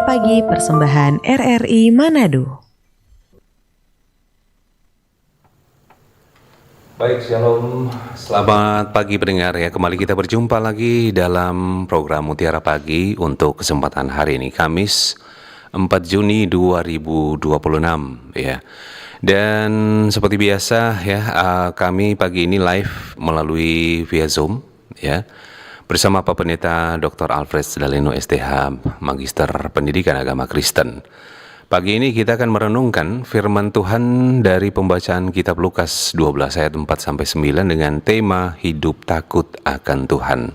Pagi persembahan RRI Manado. Baik, shalom. Selamat pagi pendengar ya. Kembali kita berjumpa lagi dalam program Mutiara Pagi untuk kesempatan hari ini, Kamis 4 Juni 2026 ya. Dan seperti biasa ya, kami pagi ini live melalui via Zoom ya. Bersama Pak Pendeta Dr. Alfred Daleno STH, Magister Pendidikan Agama Kristen. Pagi ini kita akan merenungkan firman Tuhan dari pembacaan kitab Lukas 12 ayat 4-9 dengan tema hidup takut akan Tuhan.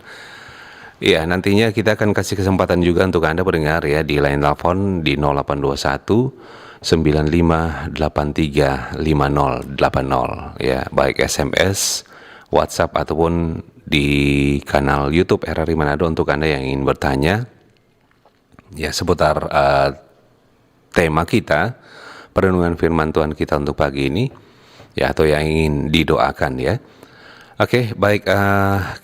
Ya, nantinya kita akan kasih kesempatan juga untuk Anda pendengar ya di line telepon di 0821 95835080 ya, baik SMS, WhatsApp ataupun di kanal YouTube RRI Manado untuk Anda yang ingin bertanya ya seputar tema kita, perenungan firman Tuhan kita untuk pagi ini ya, atau yang ingin didoakan ya. Oke, baik,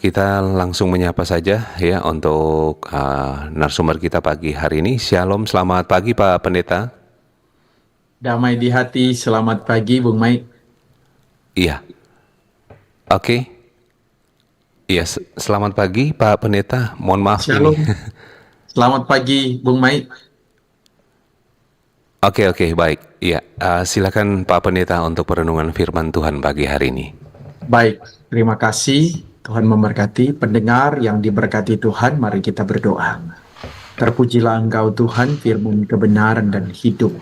kita langsung menyapa saja ya untuk narasumber kita pagi hari ini. Shalom, selamat pagi Pak Pendeta. Damai di hati, selamat pagi Bung Mai. Iya. Oke. Iya, selamat pagi Pak Pendeta. Mohon maaf Shalom. ini. Selamat pagi Bung Mai. Oke, baik. Iya, silakan Pak Pendeta untuk perenungan firman Tuhan pagi hari ini. Baik, terima kasih. Tuhan memberkati pendengar yang diberkati Tuhan. Mari kita berdoa. Terpujilah Engkau Tuhan, firman kebenaran dan hidup.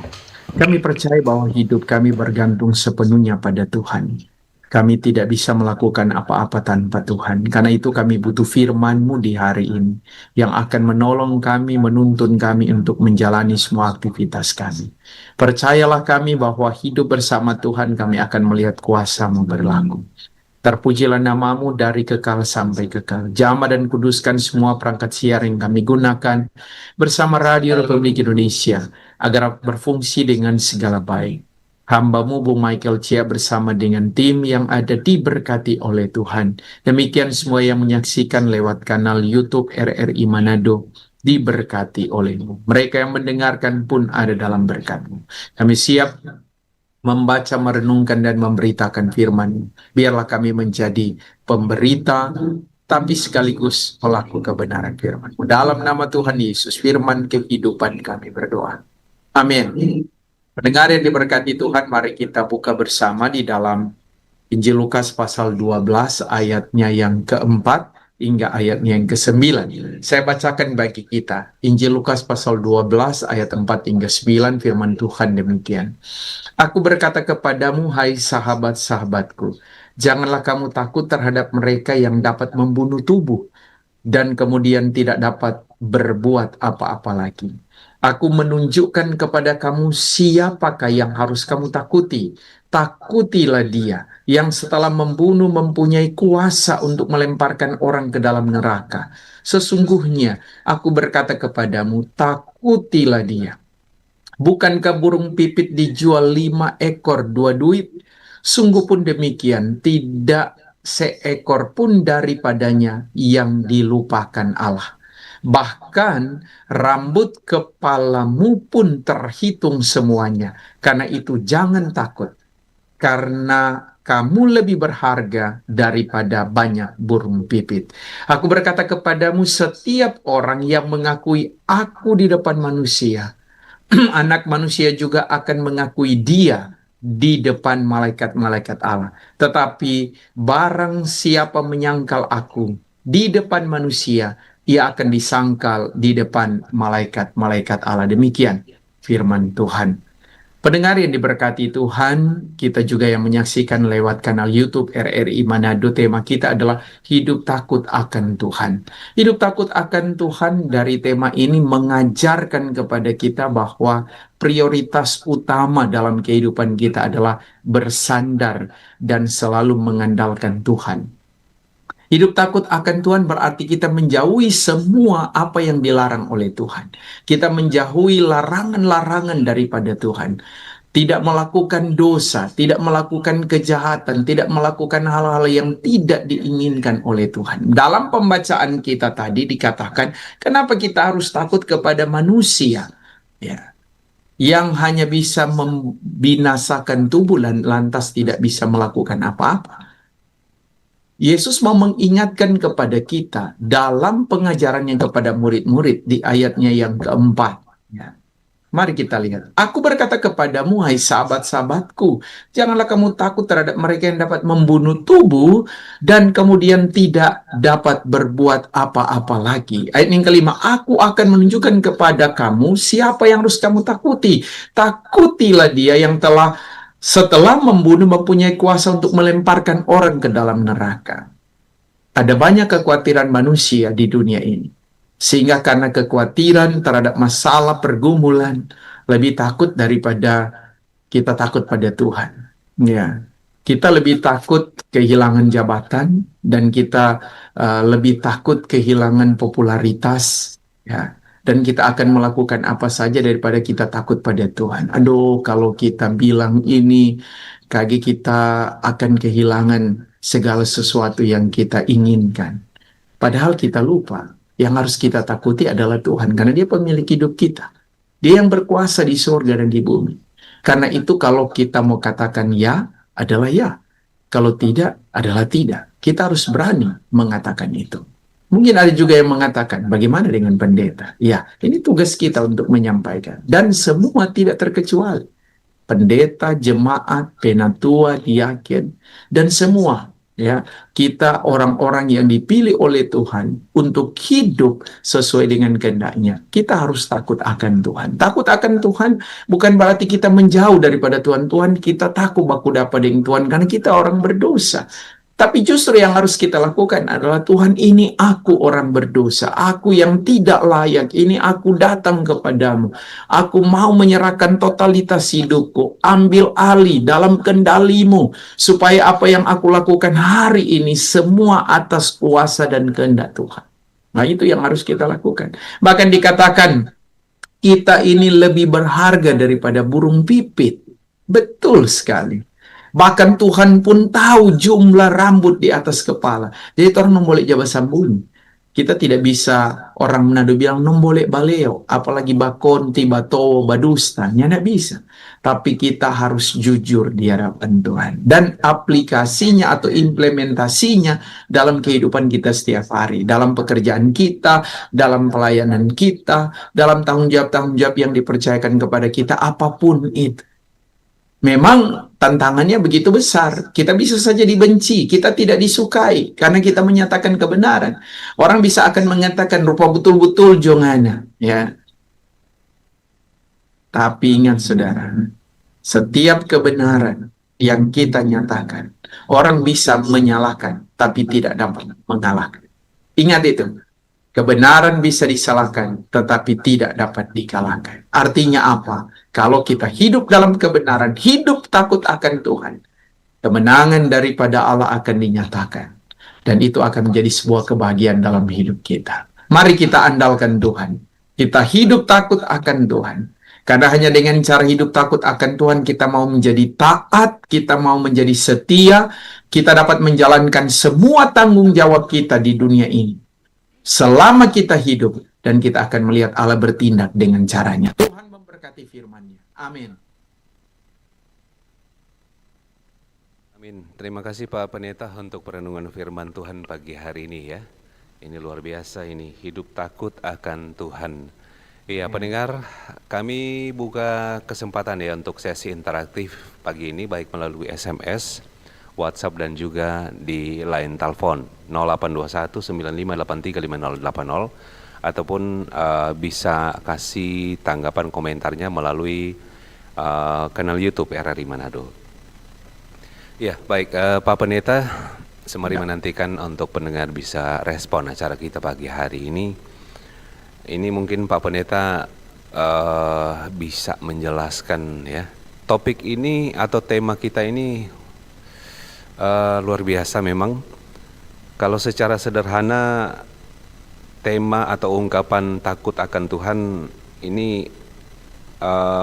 Kami percaya bahwa hidup kami bergantung sepenuhnya pada Tuhan. Kami tidak bisa melakukan apa-apa tanpa Tuhan. Karena itu kami butuh firman-Mu di hari ini yang akan menolong kami, menuntun kami untuk menjalani semua aktivitas kami. Percayalah kami bahwa hidup bersama Tuhan kami akan melihat kuasa-Mu berlaku. Terpujilah nama-Mu dari kekal sampai kekal. Jamah dan kuduskan semua perangkat siar yang kami gunakan bersama Radio Republik Indonesia agar berfungsi dengan segala baik. Hamba-Mu Bung Michael Chia bersama dengan tim yang ada diberkati oleh Tuhan. Demikian semua yang menyaksikan lewat kanal YouTube RRI Manado diberkati oleh-Mu. Mereka yang mendengarkan pun ada dalam berkat-Mu. Kami siap membaca, merenungkan, dan memberitakan firman. Biarlah kami menjadi pemberita, tapi sekaligus pelaku kebenaran firman. Dalam nama Tuhan Yesus, firman kehidupan kami berdoa. Amin. Pendengar yang diberkati Tuhan, mari kita buka bersama di dalam Injil Lukas pasal 12 ayatnya yang keempat hingga ayatnya yang ke-9. Saya bacakan bagi kita. Injil Lukas pasal 12 ayat 4 hingga 9, firman Tuhan demikian. Aku berkata kepadamu, hai sahabat-sahabatku, janganlah kamu takut terhadap mereka yang dapat membunuh tubuh dan kemudian tidak dapat berbuat apa-apa lagi. Aku menunjukkan kepada kamu siapakah yang harus kamu takuti. Takutilah dia yang setelah membunuh mempunyai kuasa untuk melemparkan orang ke dalam neraka. Sesungguhnya aku berkata kepadamu, takutilah dia. Bukankah burung pipit dijual 5 ekor 2 duit? Sungguh pun demikian, tidak seekor pun daripadanya yang dilupakan Allah. Bahkan rambut kepalamu pun terhitung semuanya. Karena itu jangan takut, karena kamu lebih berharga daripada banyak burung pipit. Aku berkata kepadamu, setiap orang yang mengakui aku di depan manusia, Anak Manusia juga akan mengakui dia di depan malaikat-malaikat Allah. Tetapi barang siapa menyangkal aku di depan manusia, ia akan disangkal di depan malaikat-malaikat Allah. Demikian firman Tuhan. Pendengar yang diberkati Tuhan, kita juga yang menyaksikan lewat kanal YouTube RRI Manado, tema kita adalah hidup takut akan Tuhan. Hidup takut akan Tuhan, dari tema ini mengajarkan kepada kita bahwa prioritas utama dalam kehidupan kita adalah bersandar dan selalu mengandalkan Tuhan. Hidup takut akan Tuhan berarti kita menjauhi semua apa yang dilarang oleh Tuhan. Kita menjauhi larangan-larangan daripada Tuhan. Tidak melakukan dosa, tidak melakukan kejahatan, tidak melakukan hal-hal yang tidak diinginkan oleh Tuhan. Dalam pembacaan kita tadi dikatakan, kenapa kita harus takut kepada manusia? Ya, yang hanya bisa membinasakan tubuh dan lantas tidak bisa melakukan apa-apa. Yesus mau mengingatkan kepada kita dalam pengajarannya kepada murid-murid di ayatnya yang keempat. Ya. Mari kita lihat. Aku berkata kepadamu, hai sahabat-sahabatku, janganlah kamu takut terhadap mereka yang dapat membunuh tubuh dan kemudian tidak dapat berbuat apa-apa lagi. Ayat yang kelima, aku akan menunjukkan kepada kamu siapa yang harus kamu takuti. Takutilah dia yang telah setelah membunuh mempunyai kuasa untuk melemparkan orang ke dalam neraka. Ada banyak kekhawatiran manusia di dunia ini. Sehingga karena kekhawatiran terhadap masalah pergumulan, lebih takut daripada kita takut pada Tuhan. Ya, kita lebih takut kehilangan jabatan dan kita lebih takut kehilangan popularitas. Ya, dan kita akan melakukan apa saja daripada kita takut pada Tuhan. Aduh, kalau kita bilang ini, kaki kita akan kehilangan segala sesuatu yang kita inginkan. Padahal kita lupa, yang harus kita takuti adalah Tuhan, karena Dia pemilik hidup kita. Dia yang berkuasa di surga dan di bumi. Karena itu kalau kita mau katakan ya, adalah ya. Kalau tidak, adalah tidak. Kita harus berani mengatakan itu. Mungkin ada juga yang mengatakan, bagaimana dengan pendeta? Ya, ini tugas kita untuk menyampaikan. Dan semua tidak terkecuali. Pendeta, jemaat, penatua, diaken, dan semua. Ya, kita orang-orang yang dipilih oleh Tuhan untuk hidup sesuai dengan kehendak-Nya. Kita harus takut akan Tuhan. Takut akan Tuhan bukan berarti kita menjauh daripada Tuhan. Tuhan, kita takut baku dapat dengan Tuhan karena kita orang berdosa. Tapi justru yang harus kita lakukan adalah, Tuhan, ini aku orang berdosa, aku yang tidak layak, ini aku datang kepadamu. Aku mau menyerahkan totalitas hidupku, ambil alih dalam kendalimu, supaya apa yang aku lakukan hari ini semua atas kuasa dan kehendak Tuhan. Nah, itu yang harus kita lakukan. Bahkan dikatakan, kita ini lebih berharga daripada burung pipit. Betul sekali. Bahkan Tuhan pun tahu jumlah rambut di atas kepala. Jadi orang nombolek jaba sambunyi. Kita tidak bisa, orang Manado bilang nombolek baleo, apalagi bakon, tibato, badusta. Tidak bisa. Tapi kita harus jujur di hadapan Tuhan. Dan aplikasinya atau implementasinya dalam kehidupan kita setiap hari. Dalam pekerjaan kita, dalam pelayanan kita, dalam tanggung jawab yang dipercayakan kepada kita, apapun itu. Memang tantangannya begitu besar. Kita bisa saja dibenci, kita tidak disukai karena kita menyatakan kebenaran. Orang bisa akan mengatakan rupa betul-betul jongana, ya. Tapi ingat saudara, setiap kebenaran yang kita nyatakan, orang bisa menyalahkan tapi tidak dapat mengalahkan. Ingat itu. Kebenaran bisa disalahkan, tetapi tidak dapat dikalahkan. Artinya apa? Kalau kita hidup dalam kebenaran, hidup takut akan Tuhan, kemenangan daripada Allah akan dinyatakan. Dan itu akan menjadi sebuah kebahagiaan dalam hidup kita. Mari kita andalkan Tuhan. Kita hidup takut akan Tuhan. Karena hanya dengan cara hidup takut akan Tuhan, kita mau menjadi taat, kita mau menjadi setia, kita dapat menjalankan semua tanggung jawab kita di dunia ini. Selama kita hidup, dan kita akan melihat Allah bertindak dengan caranya. Tuhan memberkati firman-Nya. Amin. Amin. Terima kasih Pak Pendeta untuk perenungan firman Tuhan pagi hari ini ya. Ini luar biasa ini, hidup takut akan Tuhan. Iya pendengar, kami buka kesempatan ya untuk sesi interaktif pagi ini, baik melalui SMS, WhatsApp dan juga di line telepon 0821 9583 5080 ataupun bisa kasih tanggapan komentarnya melalui kanal YouTube RRI Manado. Ya baik Pak Pendeta, sembari menantikan untuk pendengar bisa respon acara kita pagi hari ini. Ini mungkin Pak Pendeta bisa menjelaskan ya topik ini atau tema kita ini. Luar biasa memang. Kalau secara sederhana tema atau ungkapan takut akan Tuhan ini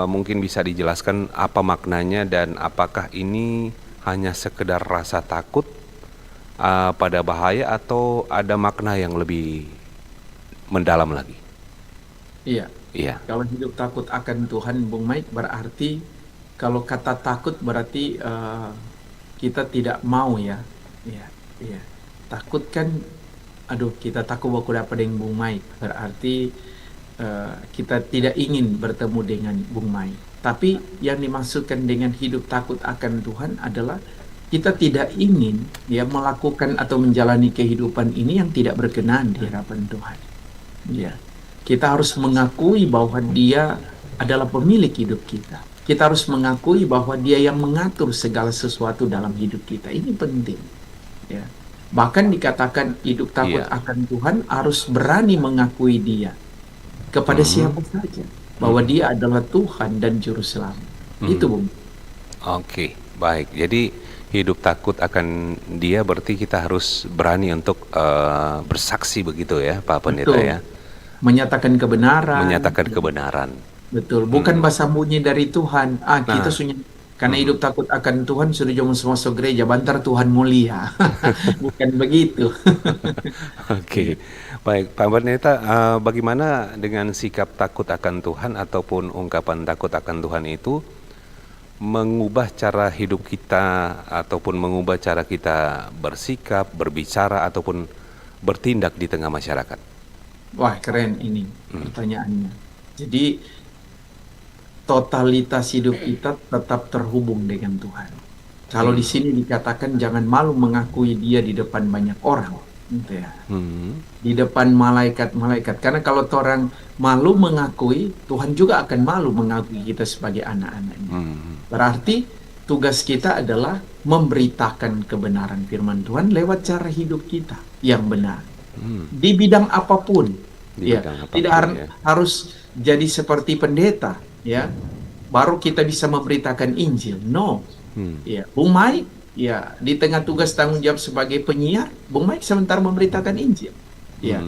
mungkin bisa dijelaskan apa maknanya dan apakah ini hanya sekedar rasa takut pada bahaya atau ada makna yang lebih mendalam lagi? Iya, Iya. Kalau hidup takut akan Tuhan, Bung Mike, berarti kalau kata takut berarti kita tidak mau ya. Iya, iya. Takut kan, aduh kita takut baku dapat dengan Bung Mike. Berarti kita tidak ingin bertemu dengan Bung Mike. Tapi yang dimaksudkan dengan hidup takut akan Tuhan adalah kita tidak ingin ya melakukan atau menjalani kehidupan ini yang tidak berkenan di hadapan Tuhan. Ya. Kita harus mengakui bahwa Dia adalah pemilik hidup kita. Kita harus mengakui bahwa Dia yang mengatur segala sesuatu dalam hidup kita. Ini penting. Ya. Bahkan dikatakan hidup takut akan Tuhan harus berani mengakui Dia kepada siapa saja, bahwa Dia adalah Tuhan dan Juru Selamat. Itu, Bung. Oke, baik. Jadi hidup takut akan Dia berarti kita harus berani untuk bersaksi begitu ya, Pak Pendeta ya. Menyatakan kebenaran. Menyatakan kebenaran. Betul, bukan sembunyi dari Tuhan. Kita karena hidup takut akan Tuhan sudah jom masuk gereja, bantar Tuhan mulia. Bukan begitu. Oke, baik Pak Pendeta, bagaimana dengan sikap takut akan Tuhan ataupun ungkapan takut akan Tuhan itu mengubah cara hidup kita ataupun mengubah cara kita bersikap, berbicara ataupun bertindak di tengah masyarakat? Wah, keren ini pertanyaannya. Jadi totalitas hidup kita tetap terhubung dengan Tuhan. Kalau di sini dikatakan jangan malu mengakui Dia di depan banyak orang, gitu ya. Di depan malaikat-malaikat. Karena kalau orang malu mengakui, Tuhan juga akan malu mengakui kita sebagai anak-anaknya. Berarti tugas kita adalah memberitakan kebenaran firman Tuhan lewat cara hidup kita yang benar. Di bidang apapun. Tidak harus jadi seperti pendeta, ya. Baru kita bisa memberitakan Injil. No. Ya, Bung Mike, ya, di tengah tugas tanggung jawab sebagai penyiar, Bung Mike sementara memberitakan Injil. Ya.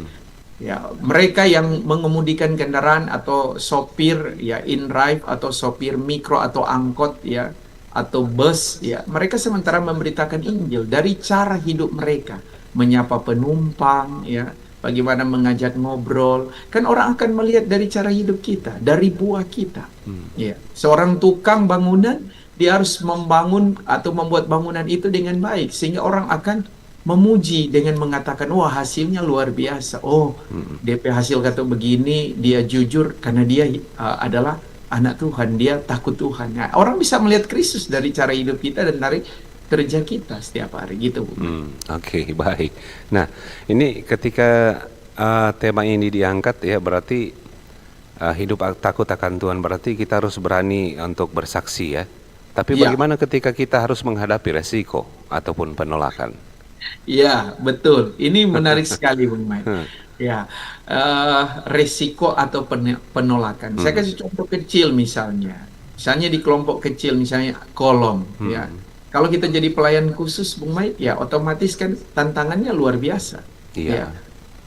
Ya, mereka yang mengemudikan kendaraan atau sopir ya in-drive atau sopir mikro atau angkot ya atau bus ya, mereka sementara memberitakan Injil dari cara hidup mereka, menyapa penumpang ya, bagaimana mengajak ngobrol. Kan orang akan melihat dari cara hidup kita, dari buah kita. Ya, seorang tukang bangunan dia harus membangun atau membuat bangunan itu dengan baik sehingga orang akan memuji dengan mengatakan, wah hasilnya luar biasa. Oh, DP hasil kata begini, dia jujur karena dia adalah anak Tuhan, dia takut Tuhan. Nah, orang bisa melihat Kristus dari cara hidup kita dan dari kerja kita setiap hari gitu, Bu. Oke, baik. Nah, ini ketika tema ini diangkat ya, berarti hidup takut akan Tuhan berarti kita harus berani untuk bersaksi ya. Tapi bagaimana ketika kita harus menghadapi resiko ataupun penolakan? Ya, betul. Ini menarik sekali, Bung Mike. Ya, resiko atau penolakan. Saya kasih contoh kecil misalnya. Misalnya di kelompok kecil, misalnya kolom. Ya, kalau kita jadi pelayan khusus, Bung Mike, ya otomatis kan tantangannya luar biasa. Ya,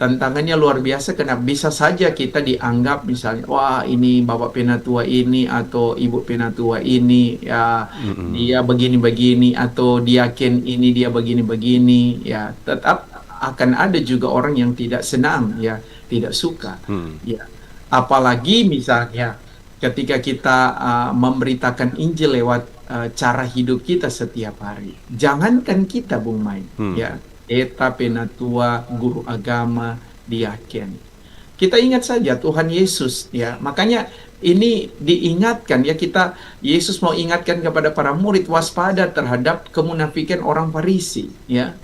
tantangannya luar biasa karena bisa saja kita dianggap misalnya, wah ini Bapak Penatua ini atau Ibu Penatua ini ya dia begini-begini atau diaken ini dia begini-begini ya, tetap akan ada juga orang yang tidak senang ya, tidak suka ya. Apalagi misalnya ketika kita memberitakan Injil lewat cara hidup kita setiap hari. Jangankan kita, Bung Mike, ya. Eta, penatua, guru agama, diaken. Kita ingat saja Tuhan Yesus ya. Makanya ini diingatkan ya, Yesus mau ingatkan kepada para murid waspada terhadap kemunafikan orang Farisi ya.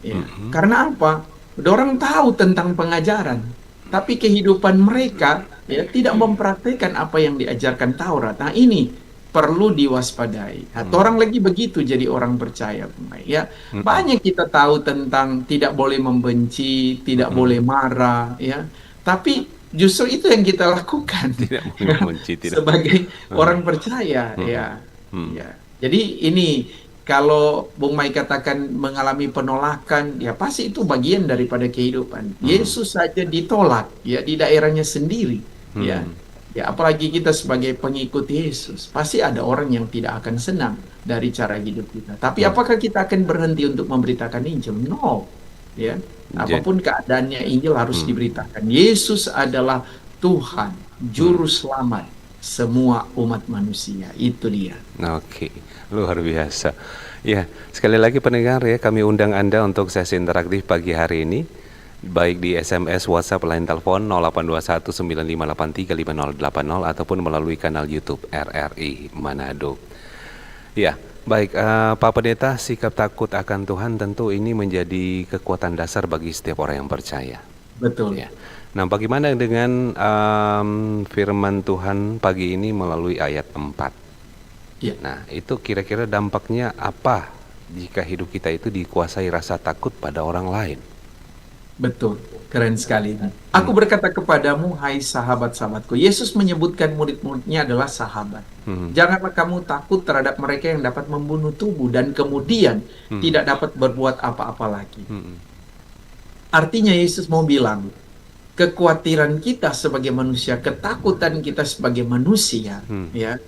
Ya. Karena apa? Orang tahu tentang pengajaran, tapi kehidupan mereka ya tidak mempraktikkan apa yang diajarkan Taurat. Nah, ini perlu diwaspadai. Orang lagi begitu jadi orang percaya, ya. Banyak kita tahu tentang tidak boleh membenci, tidak boleh marah, ya. Tapi justru itu yang kita lakukan. Tidak boleh membenci, sebagai orang percaya, ya. Ya. Jadi ini kalau Bung Mai katakan mengalami penolakan, ya pasti itu bagian daripada kehidupan. Yesus saja ditolak, ya di daerahnya sendiri, ya. Ya, apalagi kita sebagai pengikut Yesus, pasti ada orang yang tidak akan senang dari cara hidup kita. Tapi apakah kita akan berhenti untuk memberitakan Injil? No. Ya. Apapun keadaannya, Injil harus diberitakan. Yesus adalah Tuhan, juru selamat semua umat manusia. Itu dia. Oke, luar biasa. Ya, sekali lagi pendengar ya, kami undang Anda untuk sesi interaktif pagi hari ini, baik di SMS, WhatsApp, line telepon 0821 9583 5080 ataupun melalui kanal YouTube RRI Manado. Ya, baik Pak Pendeta, sikap takut akan Tuhan tentu ini menjadi kekuatan dasar bagi setiap orang yang percaya. Betul. Ya. Nah, bagaimana dengan firman Tuhan pagi ini melalui ayat 4? Ya. Nah, itu kira-kira dampaknya apa jika hidup kita itu dikuasai rasa takut pada orang lain? Betul, keren sekali. Aku berkata kepadamu, hai sahabat-sahabatku. Yesus menyebutkan murid-muridnya adalah sahabat. Janganlah kamu takut terhadap mereka yang dapat membunuh tubuh dan kemudian tidak dapat berbuat apa-apa lagi. Artinya Yesus mau bilang, kekhawatiran kita sebagai manusia, ketakutan kita sebagai manusia, ya,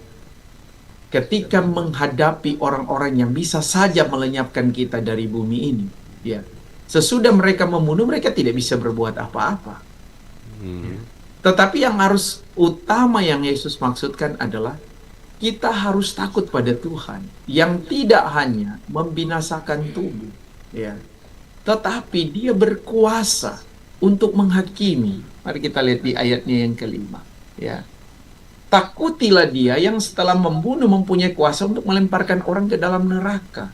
ketika menghadapi orang-orang yang bisa saja melenyapkan kita dari bumi ini, ya, sesudah mereka membunuh, mereka tidak bisa berbuat apa-apa. Tetapi yang harus utama yang Yesus maksudkan adalah kita harus takut pada Tuhan yang tidak hanya membinasakan tubuh, ya, tetapi Dia berkuasa untuk menghakimi. Mari kita lihat di ayatnya yang kelima, ya. Takutilah Dia yang setelah membunuh mempunyai kuasa untuk melemparkan orang ke dalam neraka.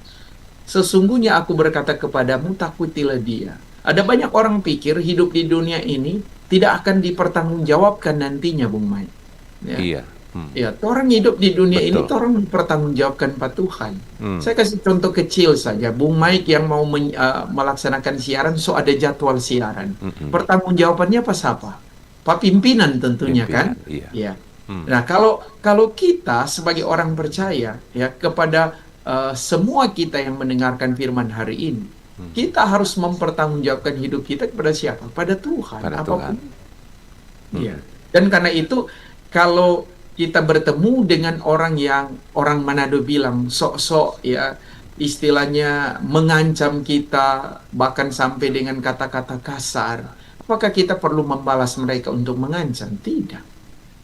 Sesungguhnya aku berkata kepadamu, takutilah Dia. Ada banyak orang pikir hidup di dunia ini tidak akan dipertanggungjawabkan nantinya, Bung Mai. Ya. Iya. Ya, orang hidup di dunia ini, Betul. orang dipertanggungjawabkan Pak Tuhan. Saya kasih contoh kecil saja. Bung Mike yang mau melaksanakan siaran, so ada jadwal siaran. Pertanggungjawabannya apa siapa? Pak pimpinan tentunya, kan? Iya. Ya. Nah, kalau kita sebagai orang percaya, ya, kepada semua kita yang mendengarkan firman hari ini, kita harus mempertanggungjawabkan hidup kita kepada siapa? Pada Tuhan. Pada apapun. Tuhan. Ya. Dan karena itu, kalau kita bertemu dengan orang yang orang Manado bilang sok-sok, ya, istilahnya mengancam kita, bahkan sampai dengan kata-kata kasar, apakah kita perlu membalas mereka untuk mengancam? Tidak.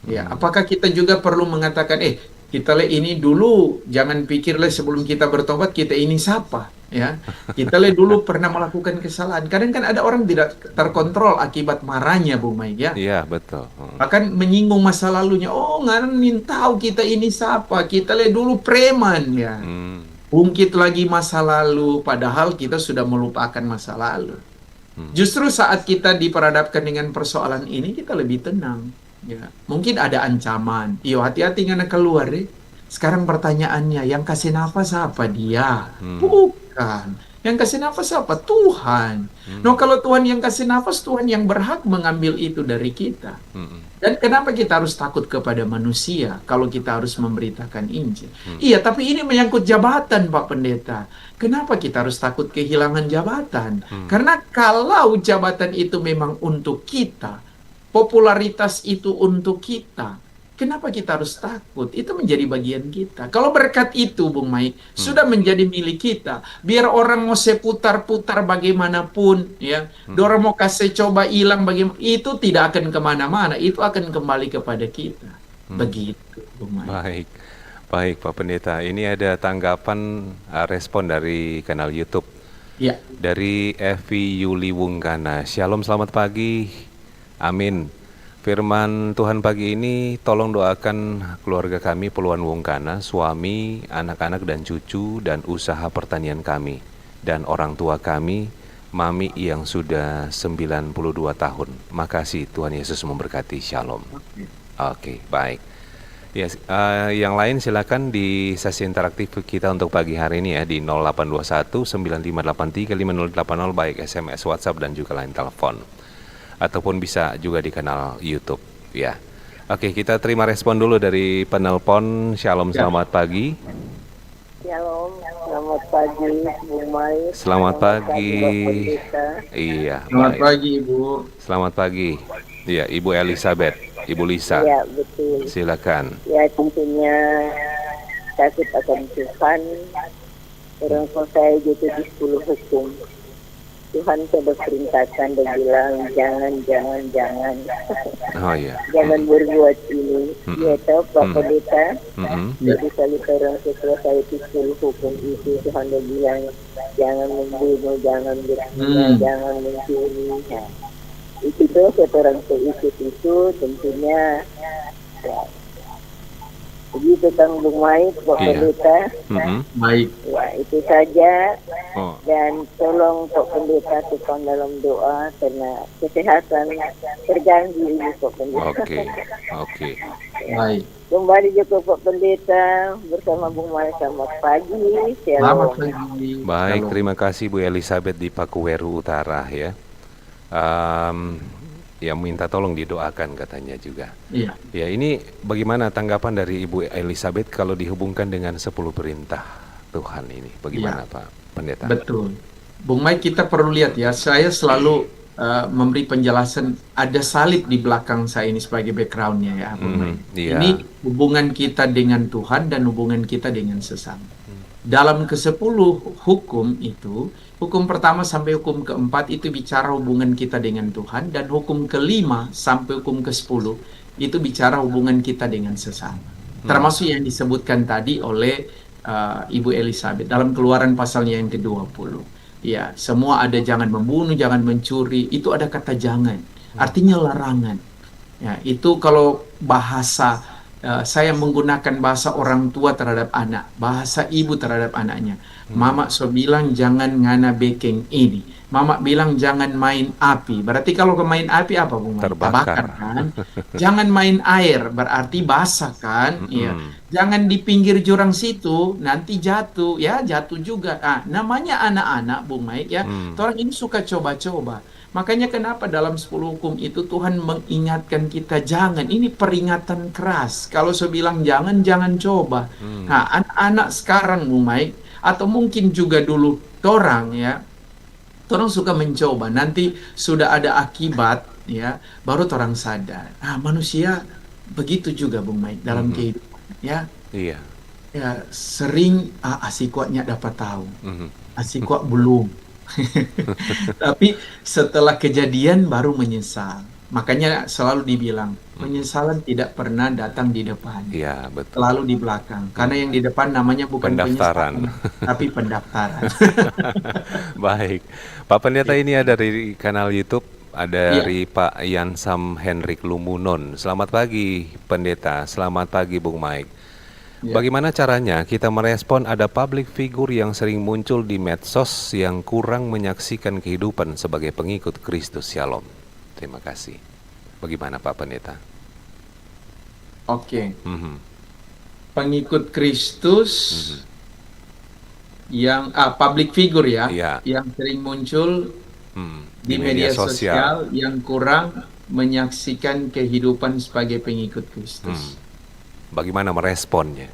Ya, apakah kita juga perlu mengatakan, kita ini dulu, jangan pikirlah sebelum kita bertobat kita ini siapa, ya. Kita dulu pernah melakukan kesalahan. Kadang kan ada orang tidak terkontrol akibat marahnya, Bung Mai, ya. Iya, betul. Bahkan menyinggung masa lalunya. Oh, nganin tahu kita ini siapa? Kita dulu preman, ya. Ungkit lagi masa lalu, padahal kita sudah melupakan masa lalu. Justru saat kita diperhadapkan dengan persoalan ini, kita lebih tenang. Ya, mungkin ada ancaman. Iyo, hati-hati ngana keluar deh. Sekarang pertanyaannya, yang kasih nafas apa? Dia? Bukan. Yang kasih nafas apa? Tuhan. No, kalau Tuhan yang kasih nafas, Tuhan yang berhak mengambil itu dari kita. Dan kenapa kita harus takut kepada manusia kalau kita harus memberitakan Injil? Iya, tapi ini menyangkut jabatan, Pak Pendeta. Kenapa kita harus takut kehilangan jabatan? Karena kalau jabatan itu memang untuk kita, popularitas itu untuk kita, kenapa kita harus takut? Itu menjadi bagian kita. Kalau berkat itu, Bung Mai, sudah menjadi milik kita. Biar orang mau seputar-putar bagaimanapun, ya, orang mau kasih coba hilang bagaimana, itu tidak akan kemana-mana. Itu akan kembali kepada kita. Begitu, Bung Mai. Baik, Pak Pendeta. Ini ada tanggapan respon dari kanal YouTube. Ya. Dari Evi Yuli Wungkana. Shalom, selamat pagi. Amin. Firman Tuhan pagi ini, tolong doakan keluarga kami Puluhan Wungkana, suami, anak-anak dan cucu, dan usaha pertanian kami, dan orang tua kami, Mami yang sudah 92 tahun. Makasih, Tuhan Yesus memberkati. Shalom. Oke, baik. Yes, yang lain silakan di sesi interaktif kita untuk pagi hari ini ya, di 0821 9583 5080, baik SMS, WhatsApp, dan juga line telepon. Ataupun bisa juga di kanal YouTube, ya. Oke, kita terima respon dulu dari penelpon. Shalom, selamat pagi. Shalom, selamat pagi, Bung Mai. Selamat pagi. Iya. Selamat baik. pagi, Ibu. Selamat pagi. Iya, Ibu Elizabeth, Ibu Lisa. Ya, betul. Silakan. Ya, tentunya takut akan Tuhan. Orang tua saya gitu di 10 hukum. Tuhan sudah perintahkan dan bilang jangan. Oh iya. Jangan berbuat ini. Ya tahu Pak Pendeta. Mm-mm. Jadi kalau orang setelah saya pikir hukum itu Tuhan sudah bilang jangan membunuh, jangan berzina, jangan mencuri. Nah, itu tuh orang ikut itu tentunya ya, begitu Kang Bung Maik, Pak Iya. Pendeta. Mm-mm. Baik. Ya, itu saja. Oh, Dan tolong Pak Pendeta tukang dalam doa karena kesehatan terganggu ini Pak Pendeta. oke. Baik. Kembali juga Pak Pendeta bersama Bung Mai, selamat pagi. Selamat Shalom. pagi. Baik, Shalom. terima kasih Bu Elizabeth di Pakuweru Utara ya. Ya minta tolong didoakan katanya juga. Iya. Ya, ini bagaimana tanggapan dari Ibu Elizabeth kalau dihubungkan dengan 10 perintah Tuhan ini? Bagaimana Pak Pendeta? Betul. Bung Mike, kita perlu lihat ya, saya selalu memberi penjelasan, ada salib di belakang saya ini sebagai backgroundnya ya, Bung Mike. Iya. Ini hubungan kita dengan Tuhan dan hubungan kita dengan sesama. Dalam ke-10 hukum itu, hukum pertama sampai hukum ke-4 itu bicara hubungan kita dengan Tuhan, dan hukum ke-5 sampai hukum ke-10 itu bicara hubungan kita dengan sesama. Termasuk yang disebutkan tadi oleh Ibu Elizabeth dalam Keluaran pasalnya yang ke-20. Ya, semua ada jangan membunuh, jangan mencuri, itu ada kata jangan. Artinya larangan. Ya, itu kalau bahasa saya menggunakan bahasa orang tua terhadap anak, bahasa ibu terhadap anaknya. Mama so bilang jangan ngana bekeng ini. Mama bilang jangan main api. Berarti kalau main api apa, Bung? Terbakar. Kan? Jangan main air, berarti basah kan? Iya. Jangan di pinggir jurang situ, nanti jatuh. Ya, jatuh juga. Namanya anak-anak, Bung Mike ya. Orang ini suka coba-coba. Makanya kenapa dalam 10 hukum itu Tuhan mengingatkan kita jangan. Ini peringatan keras. Kalau saya bilang jangan coba. Nah, anak-anak sekarang, Bung Mike, atau mungkin juga dulu orang ya, orang suka mencoba. Nanti sudah ada akibat ya, baru orang sadar. Manusia begitu juga, Bung Mike, dalam kehidupan ya. Iya. Ya, sering asik kuatnya dapat tahu. Asik kuat belum. Tapi setelah kejadian baru menyesal. Makanya selalu dibilang penyesalan tidak pernah datang di depan. Iya, betul. Selalu di belakang. Karena yang di depan namanya bukan Pendaftaran. penyesalan, tapi pendaftaran. Baik. Pak Pendeta, ini ada dari kanal YouTube, ada dari Pak Yansam Henrik Lumunon. Selamat pagi Pendeta, selamat pagi Bung Mike. Bagaimana caranya kita merespon ada public figure yang sering muncul di medsos yang kurang menyaksikan kehidupan sebagai pengikut Kristus? Shalom. Terima kasih. Bagaimana Pak Pendeta? Oke. Pengikut Kristus yang public figure ya, yang sering muncul di media sosial yang kurang menyaksikan kehidupan sebagai pengikut Kristus. Bagaimana meresponnya?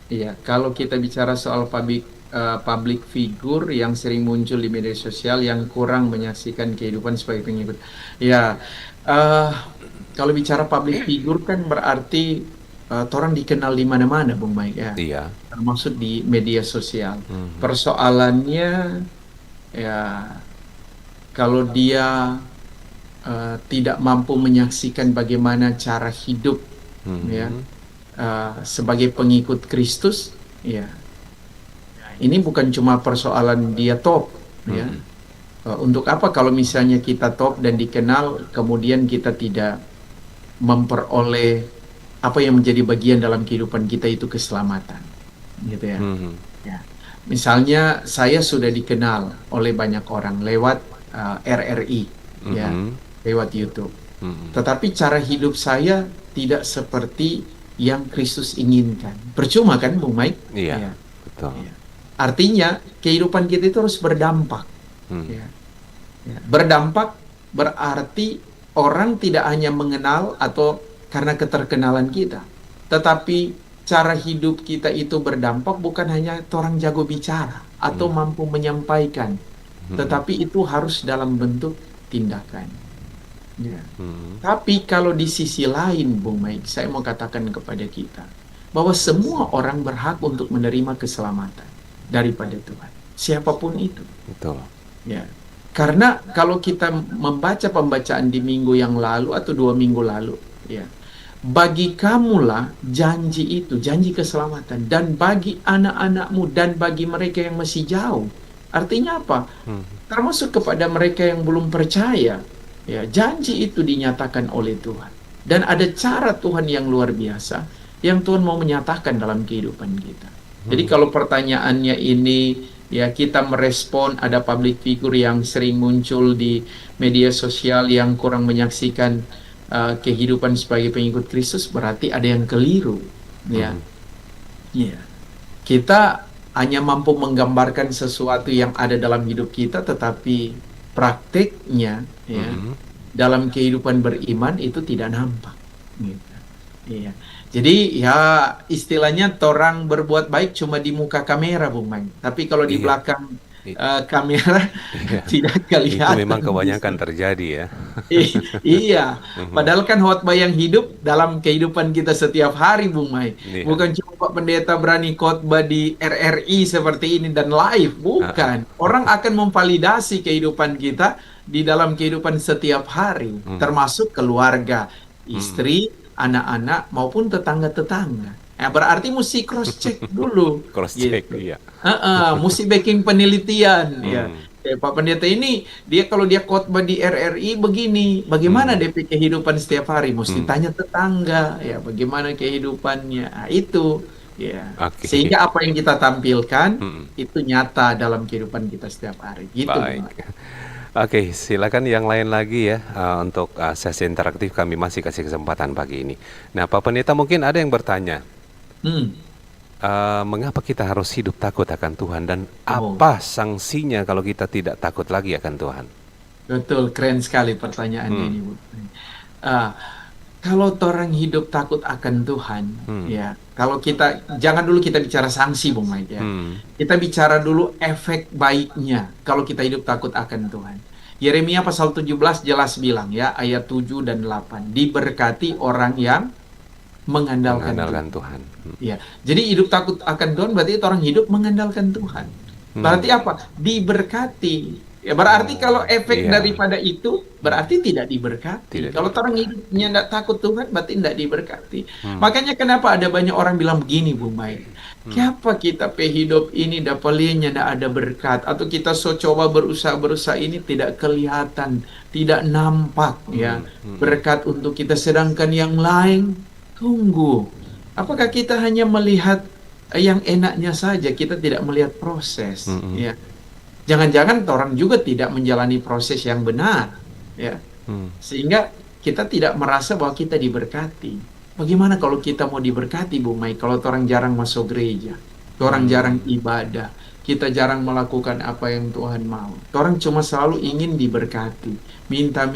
Iya, kalau kita bicara soal public figure yang sering muncul di media sosial yang kurang menyaksikan kehidupan sebagai pengikut. Ya, kalau bicara public figure kan berarti orang dikenal di mana-mana, Bung Mike ya. Iya. Termasuk di media sosial. Persoalannya ya, kalau dia tidak mampu menyaksikan bagaimana cara hidup ya, sebagai pengikut Kristus, ya, ini bukan cuma persoalan dia top, ya. Untuk apa kalau misalnya kita top dan dikenal, kemudian kita tidak memperoleh apa yang menjadi bagian dalam kehidupan kita itu keselamatan, gitu ya. Ya. Misalnya saya sudah dikenal oleh banyak orang lewat RRI, ya, lewat YouTube. Tetapi cara hidup saya tidak seperti yang Kristus inginkan. Percuma kan, Bung Mike? Iya, betul. Ya. Artinya kehidupan kita itu harus berdampak. Ya. Ya. Berdampak berarti orang tidak hanya mengenal atau karena keterkenalan kita, tetapi cara hidup kita itu berdampak bukan hanya orang jago bicara atau mampu menyampaikan, tetapi itu harus dalam bentuk tindakan. Ya. Tapi kalau di sisi lain, Bung Mike, saya mau katakan kepada kita bahwa semua orang berhak untuk menerima keselamatan daripada Tuhan, siapapun itu. Betul. Ya. Karena kalau kita membaca pembacaan di minggu yang lalu atau 2 minggu lalu, ya, bagi kamulah janji itu, janji keselamatan, dan bagi anak-anakmu dan bagi mereka yang masih jauh. Artinya apa? Termasuk kepada mereka yang belum percaya, ya, janji itu dinyatakan oleh Tuhan. Dan ada cara Tuhan yang luar biasa yang Tuhan mau menyatakan dalam kehidupan kita. Jadi kalau pertanyaannya ini, ya, kita merespon ada public figure yang sering muncul di media sosial yang kurang menyaksikan kehidupan sebagai pengikut Kristus, berarti ada yang keliru, ya. Ya. Kita hanya mampu menggambarkan sesuatu yang ada dalam hidup kita, tetapi prakteknya, ya, dalam kehidupan beriman itu tidak nampak, gitu. Iya. Jadi ya istilahnya orang berbuat baik cuma di muka kamera, Bung Mai. Tapi kalau di belakang kamera tidak Itu kelihatan. memang kebanyakan terjadi ya. Iya. Padahal kan khotbah yang hidup dalam kehidupan kita setiap hari, Bung Mai. Iya. Bukan cuma Pak Pendeta berani khotbah di RRI seperti ini dan live, bukan. Orang akan memvalidasi kehidupan kita di dalam kehidupan setiap hari, termasuk keluarga, istri, anak-anak maupun tetangga-tetangga. Berarti mesti cross check dulu. Cross check, gitu. iya. Mesti backing penelitian, ya. Pak Pendeta ini kalau dia khotbah di RRI begini, bagaimana DP kehidupan setiap hari? Mesti tanya tetangga, ya, bagaimana kehidupannya. Itu, ya. Oke. Sehingga apa yang kita tampilkan itu nyata dalam kehidupan kita setiap hari. Gitu. Baik. Oke, silakan yang lain lagi ya, untuk sesi interaktif kami masih kasih kesempatan pagi ini. Nah, Pak Pendeta mungkin ada yang bertanya, mengapa kita harus hidup takut akan Tuhan dan apa sanksinya kalau kita tidak takut lagi akan Tuhan? Betul, keren sekali pertanyaannya ini, Bu. Kalau orang hidup takut akan Tuhan, ya, kalau kita jangan dulu kita bicara sanksi, Bung Mike, ya. Kita bicara dulu efek baiknya kalau kita hidup takut akan Tuhan. Yeremia pasal 17 jelas bilang, ya, ayat 7 dan 8, diberkati orang yang mengandalkan Tuhan. Ya, jadi hidup takut akan Tuhan berarti itu orang hidup mengandalkan Tuhan. Berarti apa? Diberkati. Ya, berarti kalau efek daripada itu berarti tidak diberkati. Kalau orang hidupnya tidak takut Tuhan berarti tidak diberkati. Makanya kenapa ada banyak orang bilang begini, Bung Mai. Kenapa kita hidup ini dapatnya tidak ada berkat, atau kita coba berusaha ini tidak kelihatan, tidak nampak, ya, berkat untuk kita, sedangkan yang lain tunggu. Apakah kita hanya melihat yang enaknya saja, kita tidak melihat proses, ya? Jangan-jangan orang juga tidak menjalani proses yang benar, ya, sehingga kita tidak merasa bahwa kita diberkati. Bagaimana kalau kita mau diberkati, Bu Mai? Kalau orang jarang masuk gereja, orang jarang ibadah, kita jarang melakukan apa yang Tuhan mau. Orang cuma selalu ingin diberkati, minta.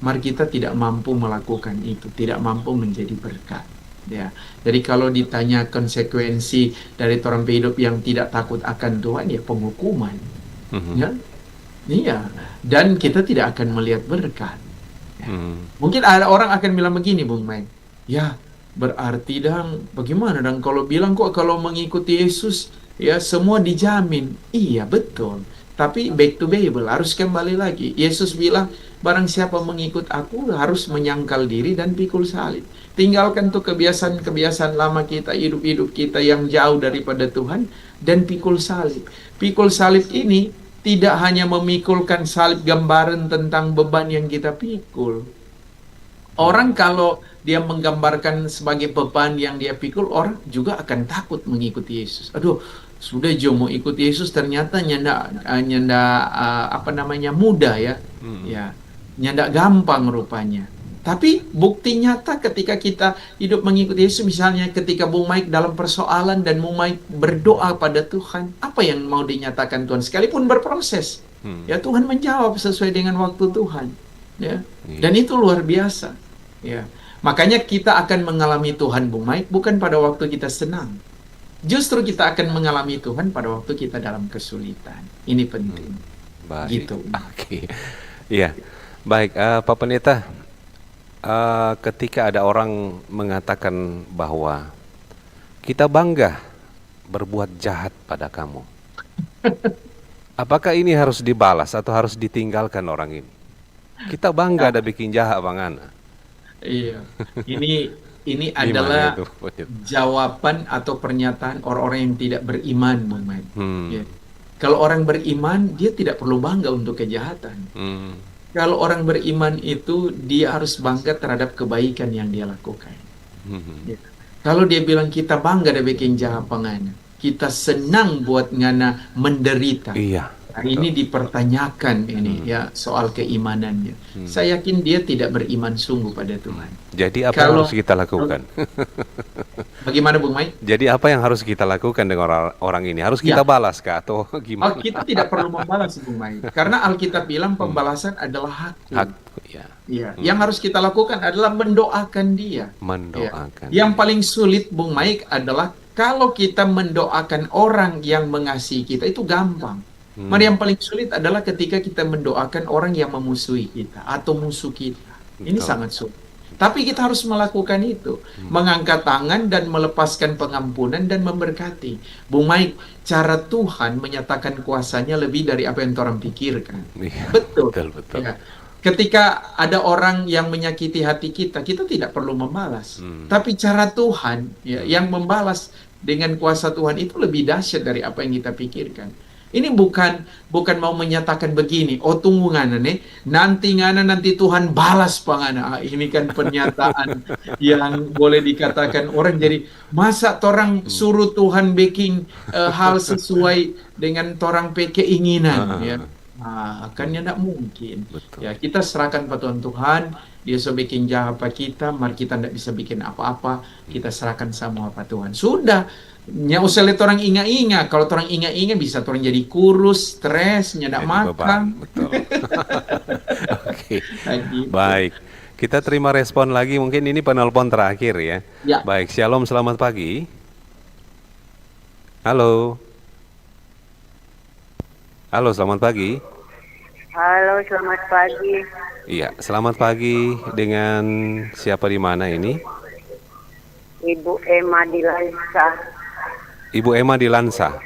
Mari kita tidak mampu melakukan itu, tidak mampu menjadi berkat. Ya, jadi kalau ditanya konsekuensi dari orang hidup yang tidak takut akan Tuhan, ya penghukuman, ya, iya, dan kita tidak akan melihat berkat. Ya. Mungkin ada orang akan bilang begini, Bung Mai, ya berarti bagaimana kalau bilang kok kalau mengikuti Yesus ya semua dijamin. Iya betul, tapi back to Bible, harus kembali lagi. Yesus bilang, barang siapa mengikut aku harus menyangkal diri dan pikul salib. Tinggalkan tuh kebiasaan-kebiasaan lama kita, hidup-hidup kita yang jauh daripada Tuhan, dan pikul salib. Pikul salib ini tidak hanya memikulkan salib gambaran tentang beban yang kita pikul. Orang kalau dia menggambarkan sebagai beban yang dia pikul, orang juga akan takut mengikuti Yesus. Aduh, sudah mau ikut Yesus ternyata nyanda mudah, ya. Ya, nyanda gampang rupanya. Tapi bukti nyata ketika kita hidup mengikuti Yesus, misalnya ketika Bung Mike dalam persoalan dan Bung Mike berdoa pada Tuhan, apa yang mau dinyatakan Tuhan? Sekalipun berproses, ya Tuhan menjawab sesuai dengan waktu Tuhan, ya. Dan itu luar biasa, ya. Makanya kita akan mengalami Tuhan, Bung Mike, bukan pada waktu kita senang. Justru kita akan mengalami Tuhan pada waktu kita dalam kesulitan. Ini penting. Baik. Gitu. Oke. Iya. Baik, Pak Pendeta. Ketika ada orang mengatakan bahwa kita bangga berbuat jahat pada kamu, Apakah ini harus dibalas atau harus ditinggalkan orang ini? Kita bangga ada bikin jahat Bang Ana. Iya, ini Gimana adalah itu? jawaban atau pernyataan orang-orang yang tidak beriman, Bung Maid. Hmm. Ya. Kalau orang beriman, dia tidak perlu bangga untuk kejahatan. Hmm. Kalau orang beriman itu, dia harus bangga terhadap kebaikan yang dia lakukan. Hmm. Ya. Kalau dia bilang kita bangga ada bikin jahat pengana, kita senang buat ngana menderita. Iya. Nah, ini dipertanyakan ini ya soal keimanannya. Saya yakin dia tidak beriman sungguh pada Tuhan. Jadi apa yang Kalau- harus kita lakukan? Bagaimana Bung Mai? Jadi apa yang harus kita lakukan dengan orang ini? Harus kita balas kah atau gimana? Kita tidak perlu membalas Bung Mai. Karena Alkitab bilang pembalasan adalah hakku. Hak, ya, Ya, yang harus kita lakukan adalah mendoakan dia. mendoakan. Yang paling sulit Bung Mai adalah kalau kita mendoakan orang yang mengasihi kita itu gampang. Mari yang paling sulit adalah ketika kita mendoakan orang yang memusuhi kita atau musuh kita. Ini Betul. sangat sulit. Tapi kita harus melakukan itu. Mengangkat tangan dan melepaskan pengampunan dan memberkati. Bung Maik, cara Tuhan menyatakan kuasanya lebih dari apa yang orang pikirkan. Iya, Betul. betul. Ya. Ketika ada orang yang menyakiti hati kita, kita tidak perlu membalas. Tapi cara Tuhan ya, yang membalas dengan kuasa Tuhan itu lebih dahsyat dari apa yang kita pikirkan. Ini bukan mau menyatakan begini, oh tunggu ngana nih, nanti Tuhan balas pangana. Ini kan pernyataan yang boleh dikatakan orang jadi masa torang suruh Tuhan bikin hal sesuai dengan torang pe keinginan ya. Nah, kan ya tidak mungkin. Betul. Ya, kita serahkan pada Tuhan, dia so bikin jahat apa kita, mari kita tidak bisa bikin apa-apa, kita serahkan sama apa Tuhan. Sudah, nya usah lihat orang inga-inga. Kalau orang inga-inga bisa orang jadi kurus, stres, nyedak Jadi makan. beban, betul. Oke, Nah, gitu. baik. Kita terima respon lagi, mungkin ini penelpon terakhir ya. Ya. Baik, Shalom, selamat pagi. Halo. Halo, selamat pagi. Halo, selamat pagi. Iya, selamat pagi dengan siapa di mana ini? Ibu Emma di Lansa. Ibu Emma di Lansa.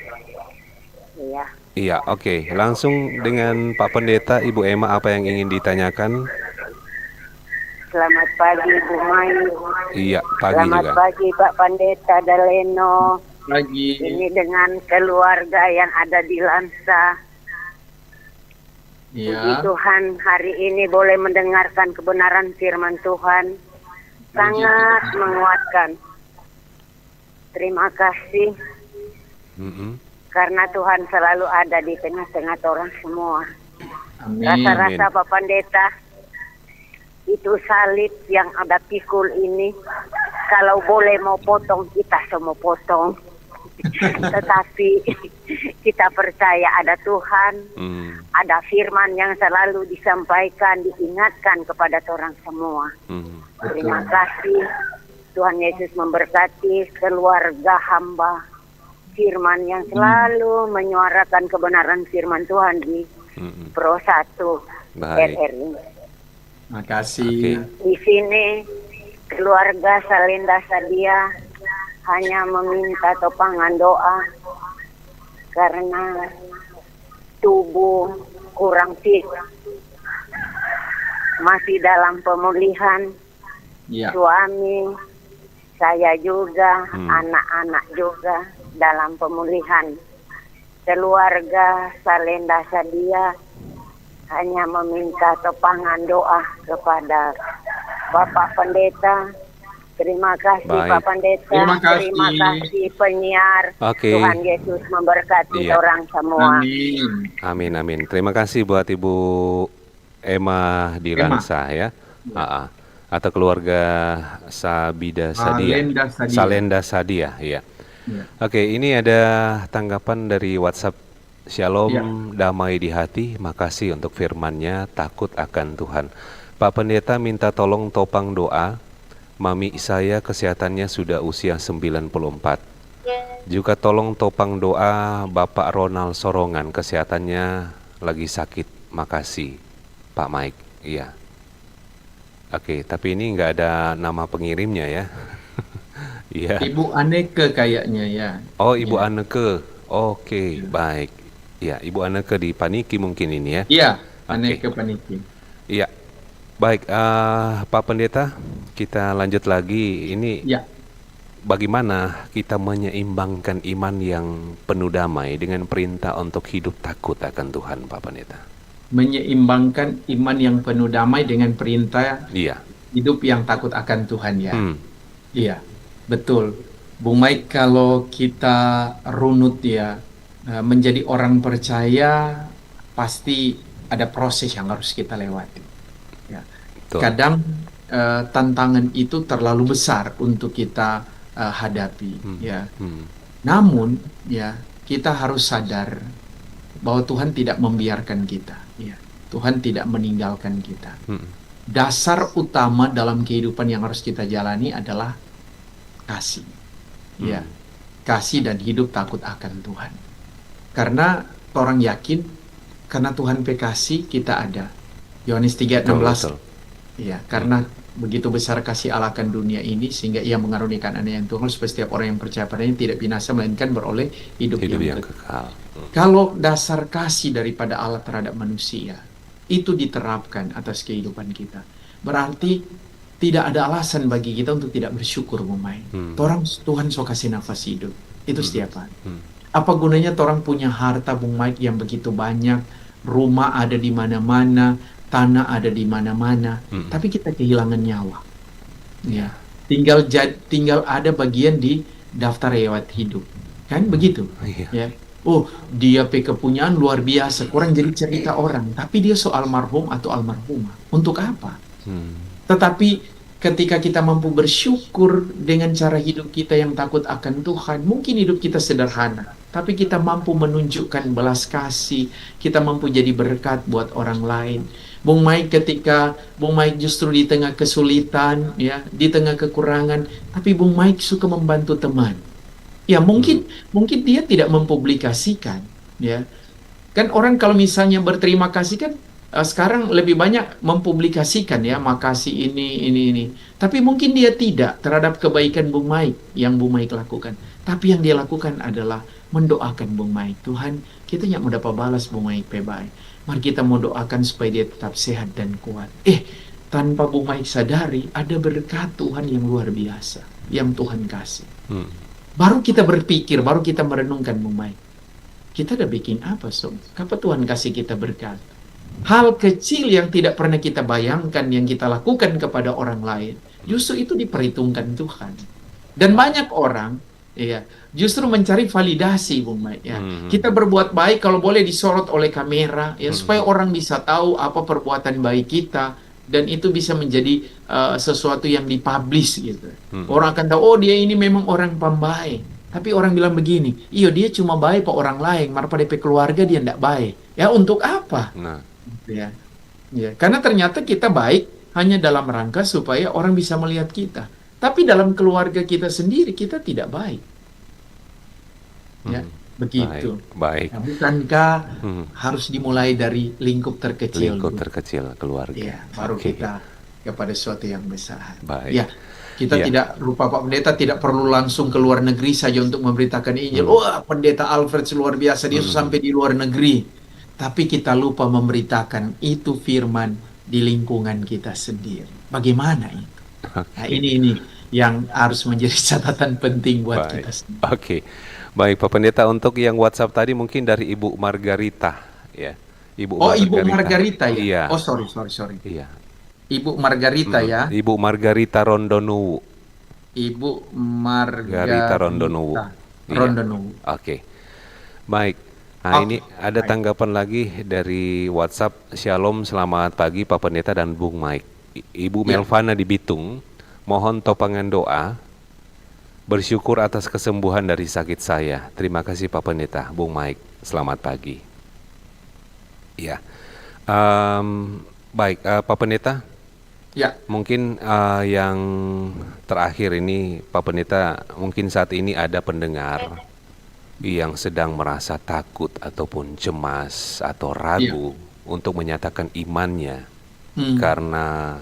Iya. Iya, oke. Langsung dengan Pak Pendeta, Ibu Emma, apa yang ingin ditanyakan? Selamat pagi, Bu Mai. Iya, pagi Selamat juga. pagi, Pak Pendeta Daleno. Lagi Ini dengan keluarga yang ada di Lansa. Puji ya. Tuhan, hari ini boleh mendengarkan kebenaran firman Tuhan. Sangat menguatkan. Terima kasih Mm-mm. karena Tuhan selalu ada di tengah-tengah orang semua. Amin. Rasa-rasa Pak Pendeta, itu salib yang ada pikul ini, kalau boleh mau potong, kita semua potong. Tetapi kita percaya ada Tuhan, ada firman yang selalu disampaikan, diingatkan kepada orang semua. Terima kasih. Tuhan Yesus memberkati keluarga hamba firman yang selalu menyuarakan kebenaran firman Tuhan di Pro 1 Baik. RRI. Makasih. Di sini keluarga Salenda Sadia hanya meminta topangan doa karena tubuh kurang fit, masih dalam pemulihan. Ya. Suami saya juga, anak-anak juga dalam pemulihan. Keluarga Salenda Sadia hanya meminta topangan doa kepada Bapak Pendeta. Terima kasih Baik. Pak Pendeta. Terima kasih. Terima kasih penyiar. Oke. Tuhan Yesus memberkati Iya. orang semua. Amin. Amin, amin. Terima kasih buat Ibu Emma di Emma. Lansa ya. Atau keluarga Sabida Sadia. Salenda Sadia. Salenda Sadia, ya. Ya. Oke, ini ada tanggapan dari WhatsApp. Shalom, Ya. damai di hati. Makasih untuk firman-Nya, takut akan Tuhan. Pak Pendeta minta tolong topang doa. Mami saya kesehatannya sudah usia 94. Juga tolong topang doa Bapak Ronald Sorongan, kesehatannya lagi sakit. Makasih, Pak Mike. Iya. Oke, tapi ini nggak ada nama pengirimnya ya. Iya. Ibu Aneke kayaknya ya. Oh, Ibu Anneke. Oke, baik. Ya, Ibu Anneke di Paniki mungkin ini ya. Iya, Oke. Anneke Paniki. Iya. Baik, Pak Pendeta, kita lanjut lagi. Ini Ya, bagaimana kita menyeimbangkan iman yang penuh damai dengan perintah untuk hidup takut akan Tuhan, Pak Pendeta? menyeimbangkan iman yang penuh damai dengan perintah Iya. hidup yang takut akan Tuhan ya. Hmm. Iya, betul. Bung Mike, kalau kita runut ya, menjadi orang percaya pasti ada proses yang harus kita lewati. Ya. Betul. Kadang tantangan itu terlalu besar untuk kita hadapi. Ya. Namun ya kita harus sadar bahwa Tuhan tidak membiarkan kita. Ya. Tuhan tidak meninggalkan kita. Dasar utama dalam kehidupan yang harus kita jalani adalah kasih. Ya, kasih dan hidup takut akan Tuhan. Karena orang yakin karena Tuhan kasih kita ada. Yohanes 3:16. Betul. Ya, karena begitu besar kasih Allah akan dunia ini sehingga Ia mengaruniakan Anaknya yang tunggal supaya setiap orang yang percaya padanya tidak binasa melainkan beroleh hidup yang kekal. Kalau dasar kasih daripada Allah terhadap manusia itu diterapkan atas kehidupan kita, berarti tidak ada alasan bagi kita untuk tidak bersyukur, Bung Mai. Tuhan so kasih nafas hidup itu setiap hari. Apa gunanya orang punya harta, Bung Mike, yang begitu banyak, rumah ada di mana-mana, tanah ada di mana-mana, tapi kita kehilangan nyawa. Ya, tinggal ada bagian di daftar riwayat hidup, kan begitu? Ya. Oh, dia kepunyaan luar biasa, kurang jadi cerita orang, tapi dia soal almarhum atau almarhumah. Untuk apa? Tetapi ketika kita mampu bersyukur dengan cara hidup kita yang takut akan Tuhan, mungkin hidup kita sederhana, tapi kita mampu menunjukkan belas kasih, kita mampu jadi berkat buat orang lain. Bung Mike, ketika Bung Mike justru di tengah kesulitan, ya, di tengah kekurangan, tapi Bung Mike suka membantu teman. Ya, mungkin dia tidak mempublikasikan, ya. Kan orang kalau misalnya berterima kasih kan sekarang lebih banyak mempublikasikan ya, makasih ini. Tapi mungkin dia tidak terhadap kebaikan Bung Mike yang Bung Mike lakukan. Tapi yang dia lakukan adalah mendoakan Bung Mike. Tuhan, kita tidak mau dapat balas Bung Mike baik. Mari kita mau doakan supaya dia tetap sehat dan kuat. Tanpa Bung Mike sadari, ada berkat Tuhan yang luar biasa yang Tuhan kasih. Baru kita berpikir, baru kita merenungkan Bung Mike. Kita udah bikin apa, Sob? Kapan Tuhan kasih kita berkat? Hal kecil yang tidak pernah kita bayangkan yang kita lakukan kepada orang lain, justru itu diperhitungkan Tuhan. Dan banyak orang ya justru mencari validasi, Bung Mike, ya. Kita berbuat baik kalau boleh disorot oleh kamera ya, supaya orang bisa tahu apa perbuatan baik kita, dan itu bisa menjadi sesuatu yang dipublish gitu. Orang akan tahu, oh dia ini memang orang pembaik. Tapi orang bilang begini, iya dia cuma baik pak orang lain, malah pada keluarga dia tidak baik. Ya untuk apa? Ya, karena ternyata kita baik hanya dalam rangka supaya orang bisa melihat kita. Tapi dalam keluarga kita sendiri kita tidak baik. Ya, begitu. Baik. Nah, bukankah harus dimulai dari lingkup terkecil? Lingkup terkecil keluarga. Ya, baru kita kepada sesuatu yang besar. Baik. Ya, kita tidak lupa Pak Pendeta tidak perlu langsung ke luar negeri saja untuk memberitakan Injil. Wah, Pendeta Alfred luar biasa, dia sampai di luar negeri. Tapi kita lupa memberitakan itu firman di lingkungan kita sendiri. Bagaimana itu? Nah, ini yang harus menjadi catatan penting buat kita sendiri. Oke. Baik, Pak Pendeta, untuk yang WhatsApp tadi mungkin dari Ibu Margarita, ya. Ibu Margarita ya. Iya. Oh, sorry. Iya. Ibu Margarita ya. Ibu Margarita Rondonuwu. Ibu Margarita Rondonuwu. Rondonuwu. Oke. Baik. Nah, ini ada tanggapan lagi dari WhatsApp. Shalom, selamat pagi Pak Pendeta dan Bung Mike. Ibu Melvana di Bitung, mohon topangan doa. Bersyukur atas kesembuhan dari sakit saya. Terima kasih Pak Pendeta, Bung Mike. Selamat pagi. Ya. Baik, Pak Pendeta. Ya. Mungkin yang terakhir ini Pak Pendeta, mungkin saat ini ada pendengar yang sedang merasa takut ataupun cemas atau ragu untuk menyatakan imannya karena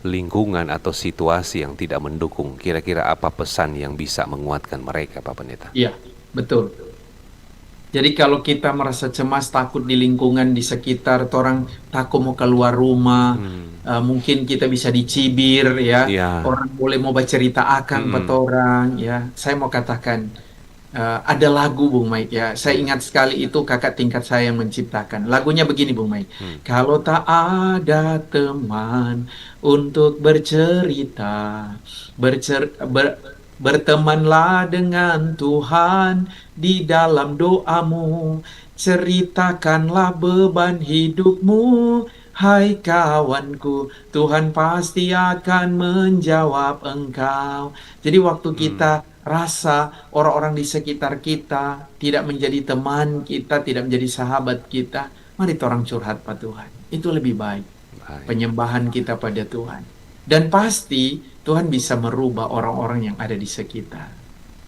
lingkungan atau situasi yang tidak mendukung. Kira-kira apa pesan yang bisa menguatkan mereka, Pak Pendeta? Iya, betul. Jadi kalau kita merasa cemas, takut di lingkungan di sekitar, orang takut mau keluar rumah, mungkin kita bisa dicibir ya. Iya. Orang boleh mau bercerita akang Mm-mm. orang ya. Saya mau katakan ada lagu Bung Mike ya. Saya ingat sekali itu kakak tingkat saya yang menciptakan. Lagunya begini Bung Mike. Kalau tak ada teman untuk bercerita, bertemanlah dengan Tuhan di dalam doamu. Ceritakanlah beban hidupmu, hai kawanku. Tuhan pasti akan menjawab engkau. Jadi waktu kita rasa orang-orang di sekitar kita tidak menjadi teman kita, tidak menjadi sahabat kita, mari orang curhat pada Tuhan. Itu lebih baik. Baik. Penyembahan kita pada Tuhan. Dan pasti Tuhan bisa merubah orang-orang yang ada di sekitar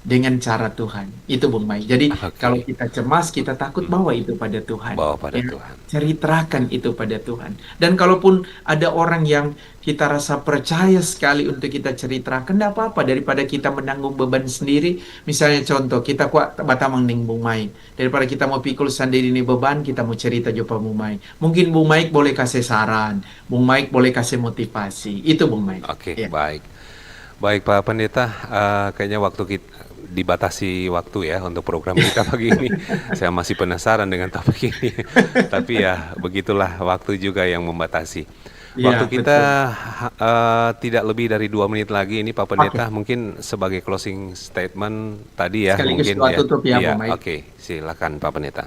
dengan cara Tuhan. Itu Bung Mai. Jadi Oke. kalau kita cemas, kita takut, bawa itu pada Tuhan. Bawa pada Ya, Tuhan. ceritakan itu pada Tuhan. Dan kalaupun ada orang yang kita rasa percaya sekali untuk kita ceritakan, tidak apa-apa daripada kita menanggung beban sendiri. Misalnya contoh, kita kuat batamang ning Bung Mai. Daripada kita mau pikul sendiri ini beban, kita mau cerita juga Bung Mai. Mungkin Bung Mai boleh kasih saran, Bung Mai boleh kasih motivasi. Itu Bung Mai. Oke, Ya. baik. Baik Pak Pendeta, kayaknya waktu kita dibatasi waktu ya untuk program kita pagi ini. Saya masih penasaran dengan topik ini. Tapi ya begitulah, waktu juga yang membatasi. Iya, Waktu kita tidak lebih dari 2 menit lagi ini Pak Pendeta, mungkin sebagai closing statement tadi ya, Sekaligus mungkin doa ya. tutup ya, Iya, Pak Mike. oke, silakan Pak Pendeta.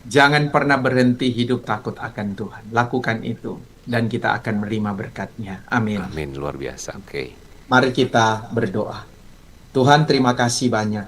Jangan pernah berhenti hidup takut akan Tuhan. Lakukan itu dan kita akan menerima berkat-Nya. Amin. Amin, luar biasa. Oke. Mari kita berdoa. Tuhan, terima kasih banyak.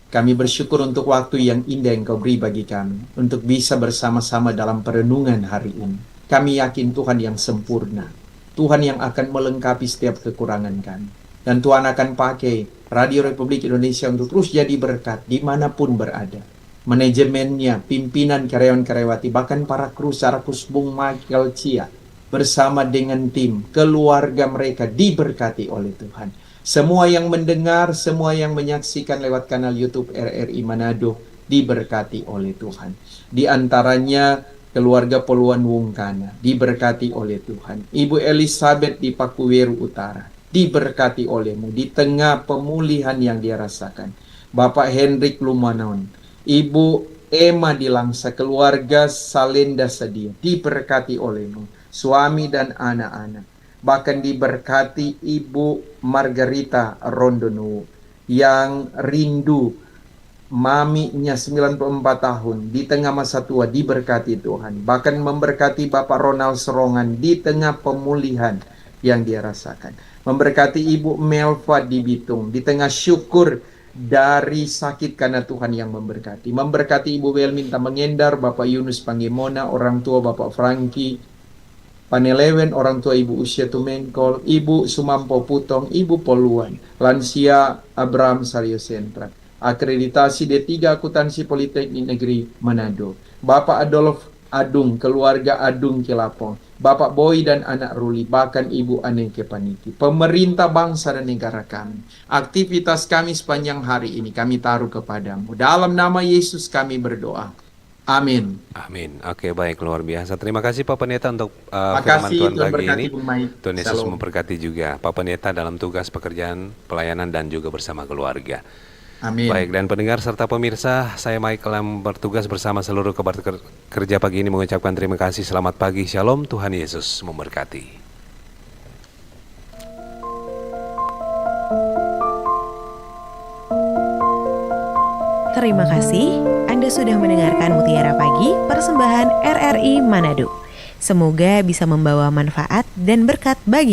Kami bersyukur untuk waktu yang indah yang Kau beri bagi kami, untuk bisa bersama-sama dalam perenungan hari ini. Kami yakin Tuhan yang sempurna, Tuhan yang akan melengkapi setiap kekurangan kami. Dan Tuhan akan pakai Radio Republik Indonesia untuk terus jadi berkat dimanapun berada. Manajemennya, pimpinan, karyawan-karyawati, bahkan para kru Sarakus Bung Michael Chia, bersama dengan tim, keluarga mereka diberkati oleh Tuhan. Semua yang mendengar, semua yang menyaksikan lewat kanal YouTube RRI Manado diberkati oleh Tuhan. Di antaranya keluarga Poluan Wungkana diberkati oleh Tuhan. Ibu Elizabeth di Pakuweru Utara diberkati olehmu di tengah pemulihan yang dia rasakan. Bapak Hendrik Lumanon, Ibu Emma di Langsa, keluarga Salenda Sedia diberkati olehmu. Suami dan anak-anak. Bahkan diberkati Ibu Margarita Rondono yang rindu maminya 94 tahun di tengah masa tua, diberkati Tuhan. Bahkan memberkati Bapak Ronald Serongan di tengah pemulihan yang dia rasakan. Memberkati Ibu Melva di Bitung di tengah syukur dari sakit karena Tuhan yang memberkati. Memberkati Ibu Welminta Mengendar, Bapak Yunus Panggimona, orang tua Bapak Franky Panelewen, orang tua Ibu Usia Tumengkol, Ibu Sumampo Putong, Ibu Poluan, lansia Abraham Salio Sentra, akreditasi D3 Akuntansi Politeknik Negeri Manado, Bapak Adolf Adung, keluarga Adung Kilapong, Bapak Boy dan anak Ruli, bahkan Ibu Aneke Paniki, pemerintah bangsa dan negara kami, aktivitas kami sepanjang hari ini kami taruh kepadamu. Dalam nama Yesus kami berdoa. Amin. Amin. Oke, baik, luar biasa. Terima kasih Pak Pendeta untuk Terima firman kasih, Tuhan Tuhan pagi berkati ini. Bung Mai. Tuhan Yesus Shalom. memberkati juga Pak Pendeta dalam tugas pekerjaan, pelayanan, dan juga bersama keluarga. Amin. Baik, dan pendengar serta pemirsa, saya Michael yang bertugas bersama seluruh kabar kerja pagi ini mengucapkan terima kasih. Selamat pagi, Shalom, Tuhan Yesus memberkati. Terima kasih Anda sudah mendengarkan Mutiara Pagi persembahan RRI Manado. Semoga bisa membawa manfaat dan berkat bagi